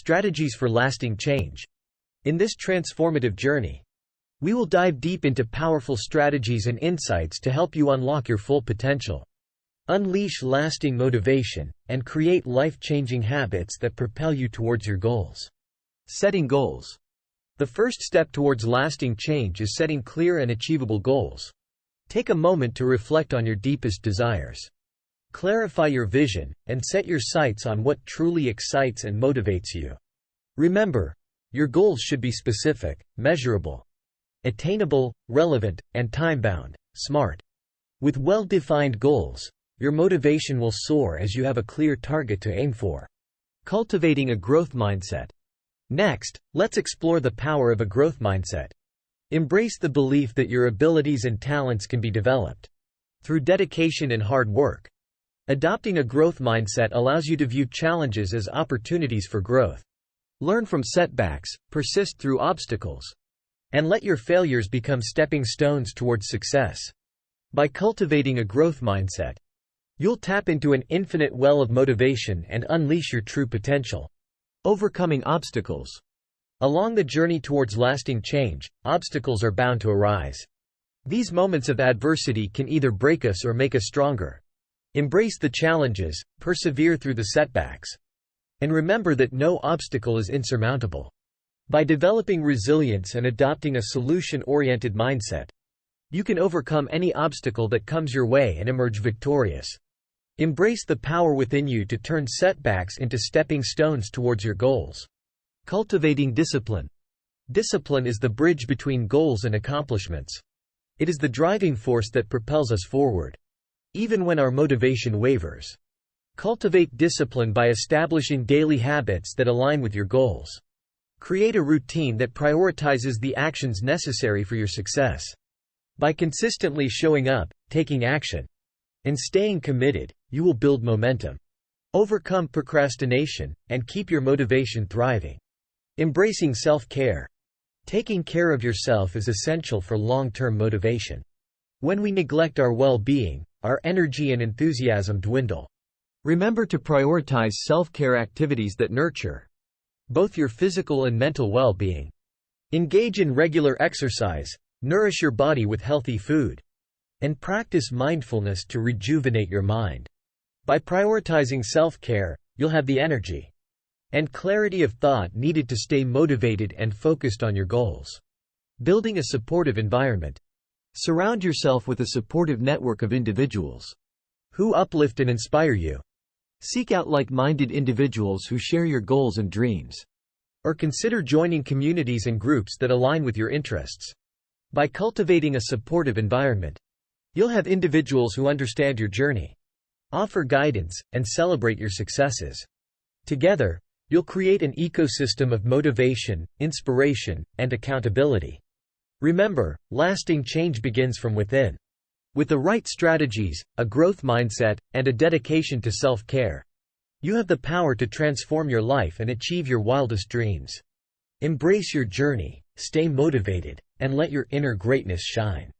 Strategies for lasting change. In this transformative journey, we will dive deep into powerful strategies and insights to help you unlock your full potential, unleash lasting motivation, and create life-changing habits that propel you towards your goals. Setting goals. The first step towards lasting change is setting clear and achievable goals. Take a moment to reflect on your deepest desires. Clarify your vision, and set your sights on what truly excites and motivates you. Remember, your goals should be specific, measurable, attainable, relevant, and time-bound. Smart. With well-defined goals, your motivation will soar as you have a clear target to aim for. Cultivating a growth mindset. Next, let's explore the power of a growth mindset. Embrace the belief that your abilities and talents can be developed through dedication and hard work. Adopting a growth mindset allows you to view challenges as opportunities for growth. Learn from setbacks, persist through obstacles, and let your failures become stepping stones towards success. By cultivating a growth mindset, you'll tap into an infinite well of motivation and unleash your true potential. Overcoming obstacles. Along the journey towards lasting change, obstacles are bound to arise. These moments of adversity can either break us or make us stronger. Embrace the challenges, persevere through the setbacks, and remember that no obstacle is insurmountable. By developing resilience and adopting a solution-oriented mindset, you can overcome any obstacle that comes your way and emerge victorious. Embrace the power within you to turn setbacks into stepping stones towards your goals. Cultivating discipline. Discipline is the bridge between goals and accomplishments. It is the driving force that propels us forward, even when our motivation wavers. Cultivate discipline by establishing daily habits that align with your goals. Create a routine that prioritizes the actions necessary for your success. By consistently showing up, taking action, and staying committed, you will build momentum, overcome procrastination, and keep your motivation thriving. Embracing self-care. Taking care of yourself is essential for long-term motivation. When we neglect our well-being, our energy and enthusiasm dwindle. Remember to prioritize self-care activities that nurture both your physical and mental well-being. Engage in regular exercise, nourish your body with healthy food, and practice mindfulness to rejuvenate your mind. By prioritizing self-care, you'll have the energy and clarity of thought needed to stay motivated and focused on your goals. Building a supportive environment. Surround yourself with a supportive network of individuals who uplift and inspire you. Seek out like-minded individuals who share your goals and dreams. Or consider joining communities and groups that align with your interests. By cultivating a supportive environment, you'll have individuals who understand your journey, offer guidance, and celebrate your successes. Together, you'll create an ecosystem of motivation, inspiration, and accountability. Remember, lasting change begins from within. With the right strategies, a growth mindset, and a dedication to self-care, you have the power to transform your life and achieve your wildest dreams. Embrace your journey, stay motivated, and let your inner greatness shine.